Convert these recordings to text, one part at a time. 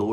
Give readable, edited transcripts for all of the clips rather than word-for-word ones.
2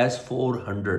S-400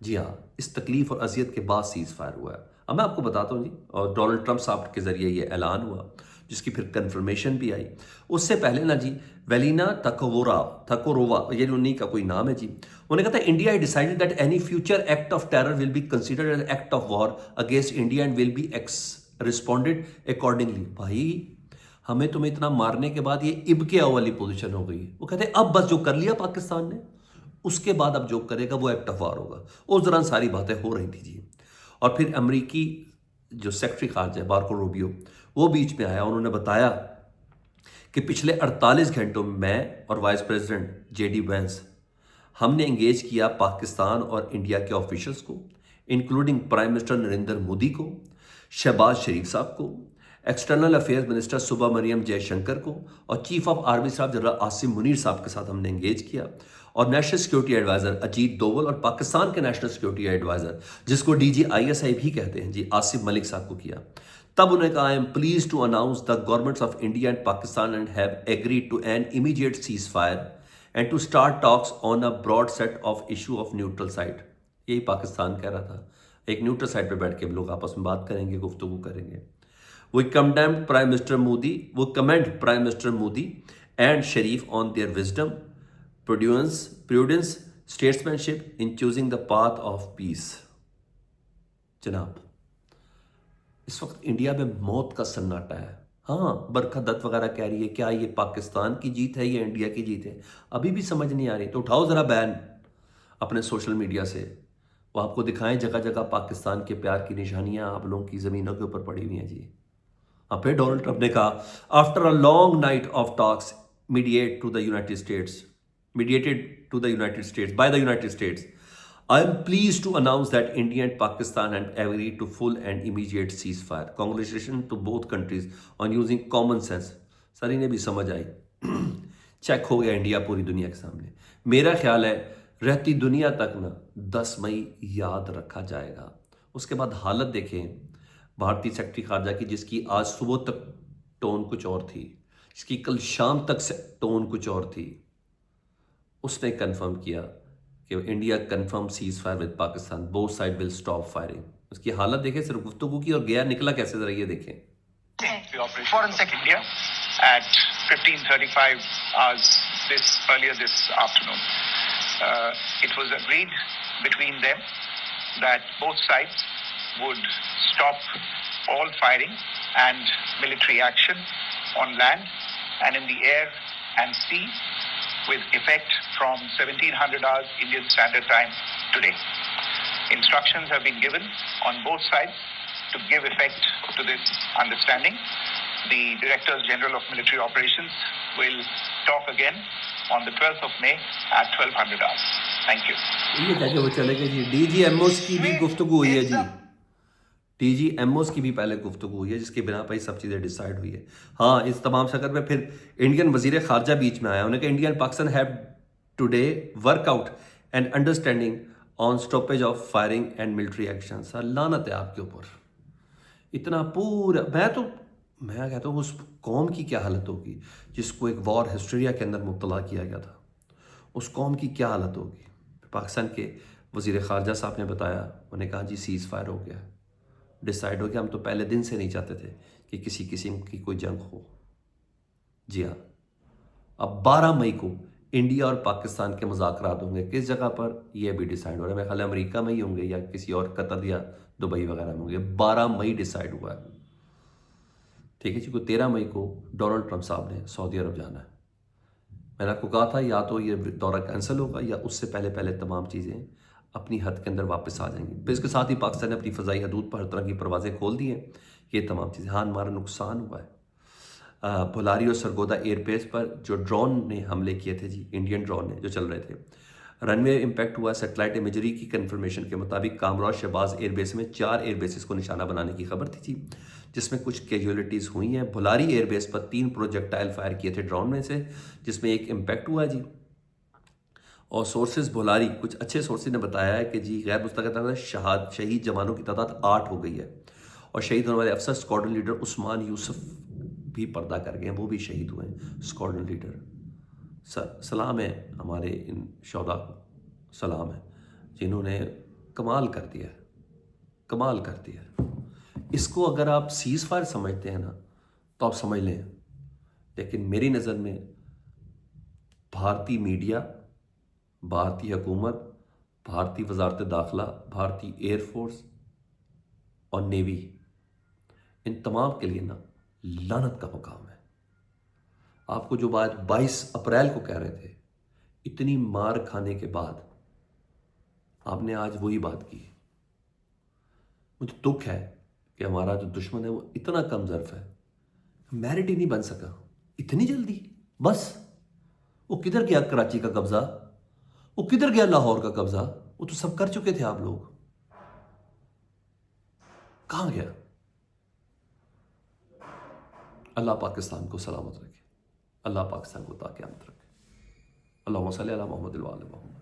جی ہاں، اس تکلیف اور اذیت کے بعد سیز فائر ہوا ہے. اب میں آپ کو بتاتا ہوں جی، اور ڈونلڈ ٹرمپ صاحب کے ذریعے یہ اعلان ہوا، جس کی پھر کنفرمیشن بھی آئی. اس سے پہلے نا جی، ویلینا تھکورووا، یہ انہیں کا کوئی نام ہے جی، انہوں نے کہا تھا انڈیا ہی decided that any future act of terror will be considered an act of war against India and will be responded accordingly. بھائی ہمیں تمہیں اتنا مارنے کے بعد یہ اب کے والی پوزیشن ہو گئی. وہ کہتے ہیں اب بس جو کر لیا پاکستان نے، اس کے بعد اب جو کرے گا وہ ایکٹ آف وار ہوگا. اس دوران ساری باتیں ہو رہی تھی جی. اور پھر امریکی جو سیکرٹری خارجہ ہے مارکو روبیو، وہ بیچ میں آیا. انہوں نے بتایا کہ پچھلے 48 گھنٹوں میں اور vice president J D Vance ہم نے انگیج کیا پاکستان اور انڈیا کے آفیشلز کو، including prime minister Narendra Modi کو، شہباز شریف صاحب کو، ایکسٹرنل افیئرز منسٹر سبھا مریم جے شنکر کو، اور chief of army staff general Asim Munir صاحب کے ساتھ ہم نے انگیج کیا، اور national security advisor Ajit Doval اور پاکستان کے نیشنل سیکورٹی ایڈوائزر جس کو D G I S I بھی کہتے ہیں جی، آصف ملک صاحب کو کیا. تب انہوں نے کہا I am pleased to announce the governments of India and Pakistan and have agreed to an immediate ceasefire and to start talks on a broad set of issue of neutral site. یہی پاکستان کہہ رہا تھا، ایک neutral site پہ بیٹھ کے ہم لوگ آپس میں بات کریں گے، گفتگو کریں گے. We commend Prime Minister Modi and Sharif on their wisdom, prudence, statesmanship in choosing the path of peace. جناب اس وقت انڈیا میں موت کا سناٹا ہے. ہاں برکھا دت وغیرہ کہہ رہی ہے کیا یہ پاکستان کی جیت ہے یا انڈیا کی جیت ہے، ابھی بھی سمجھ نہیں آ رہی. تو اٹھاؤ ذرا بین اپنے سوشل میڈیا سے، وہ آپ کو دکھائیں جگہ جگہ پاکستان کے پیار کی نشانیاں آپ لوگوں کی زمینوں کے اوپر پڑی ہوئی ہیں جی. پھر ڈونلڈ ٹرمپ نے کہا after a long night of talks mediated to the United States by the United States I am pleased to announce that India and Pakistan and agree to full and immediate ceasefire. Congratulation to both countries on using common sense. Sir انہیں بھی سمجھ آئی، check ہو گیا India پوری دنیا کے سامنے. میرا خیال ہے رہتی دنیا تک نا 10 مئی یاد رکھا جائے گا. اس کے بعد حالت دیکھیں بھارتی سیکرٹری خارجہ کی، جس کی آج صبح تک ٹون کچھ اور تھی، جس کی کل شام تک ٹون کچھ اور تھی. اس نے کنفرم کیا کہ India confirm ceasefire with Pakistan, both side will stop firing. اس کی حالت دیکھیں، صرف گفتگو کی اور گیا نکلا کیسے، ذرا یہ دیکھیں. Foreign Secretary at 15:35 hours earlier this afternoon. It was agreed between them that both sides would stop all firing and military action on land and in the air and sea with effect from 1700 hours Indian Standard Time today. Instructions have been given on both sides to give effect to this understanding. The Directors General of Military Operations will talk again on the 12th of May at 1200 hours. Thank you. یہ کہہ کے وہ چلے گئے جی. D G M Os کی بھی گفتگو ہوئی ہے جی، ڈی جی ایم اوز کی بھی پہلے گفتگو ہوئی ہے، جس کے بنا پر یہ سب چیزیں ڈیسائیڈ ہوئی ہے. ہاں اس تمام شکل میں پھر انڈین وزیر خارجہ بیچ میں آیا. انہوں نے کہا India and Pakistan have today work out and understanding on stoppage of firing and military action. Sir لعنت ہے آپ کے اوپر، اتنا پورا. میں کہتا ہوں اس قوم کی کیا حالت ہوگی جس کو ایک وار ہسٹیریا کے اندر مبتلا کیا گیا تھا، اس قوم کی کیا حالت ہوگی. پاکستان کے وزیر خارجہ صاحب نے بتایا، انہوں نے کہا جی سیز فائر ہو گیا، ڈیسائیڈ ہو گیا. ہم تو پہلے دن سے نہیں چاہتے تھے کہ کسی قسم کی کوئی جنگ ہو. جی ہاں، اب 12 مئی کو انڈیا اور پاکستان کے مذاکرات ہوں گے. کس جگہ پر یہ بھی ڈیسائیڈ ہو رہا ہے، میرے خیال امریکہ میں ہی ہوں گے یا کسی اور قطر یا دبئی وغیرہ میں ہوں گے. 12 مئی ڈیسائیڈ ہوا ہے. ٹھیک ہے جی. کو 13 مئی کو ڈونلڈ ٹرمپ صاحب نے سعودی عرب جانا ہے. میں نے آپ کو کہا تھا یا تو یہ دورہ کینسل ہوگا یا اس سے پہلے تمام چیزیں اپنی حد کے اندر واپس آ جائیں گی. پھر اس کے ساتھ ہی پاکستان نے اپنی فضائی حدود پر ہر طرح کی پروازیں کھول دی ہیں. یہ تمام چیزیں. ہاں ہمارا نقصان ہوا ہے. بھلاری اور سرگودا ایئر بیس پر جو ڈرون نے حملے کیے تھے جی، انڈین ڈرون نے جو چل رہے تھے، رن وے امپیکٹ ہوا. سیٹلائٹ امیجری کی کنفرمیشن کے مطابق کامرود شہباز ایئر بیس میں 4 ایئر بیسز کو نشانہ بنانے کی خبر تھی جی، جس میں کچھ کیجولیٹیز ہوئی ہیں. بھلاری ایئر بیس پر 3 پروجیکٹائل فائر کیے تھے ڈرون میں سے، جس میں ایک امپیکٹ ہوا ہے جی. اور سورسز بھلاری، کچھ اچھے سورسز نے بتایا ہے کہ جی غیر مستقل شہید جوانوں کی تعداد 8 ہو گئی ہے، اور شہید ہونے والے افسر اسکواڈرن لیڈر عثمان یوسف بھی پردہ کر گئے ہیں، وہ بھی شہید ہوئے ہیں اسکواڈرن لیڈر. سلام ہے ہمارے ان شہداء کو، سلام ہے جنہوں نے کمال کر دیا ہے، کمال کر دیا ہے۔ اس کو اگر آپ سیز فائر سمجھتے ہیں نا تو آپ سمجھ لیں، لیکن میری نظر میں بھارتی میڈیا، بھارتی حکومت، بھارتی وزارت داخلہ، بھارتی ایئر فورس اور نیوی، ان تمام کے لیے نا لعنت کا مقام ہے۔ آپ کو جو بات 22 اپریل کو کہہ رہے تھے، اتنی مار کھانے کے بعد آپ نے آج وہی بات کی۔ مجھے دکھ ہے کہ ہمارا جو دشمن ہے وہ اتنا کم ظرف ہے، میرٹ ہی نہیں بن سکا اتنی جلدی۔ بس وہ کدھر گیا کراچی کا قبضہ، وہ کدھر گیا لاہور کا قبضہ، وہ تو سب کر چکے تھے آپ لوگ، کہاں گیا؟ اللہ پاکستان کو سلامت رکھے، اللہ پاکستان کو تا قیامت رکھے۔ اللہم صلی علی محمد وعلی محمد۔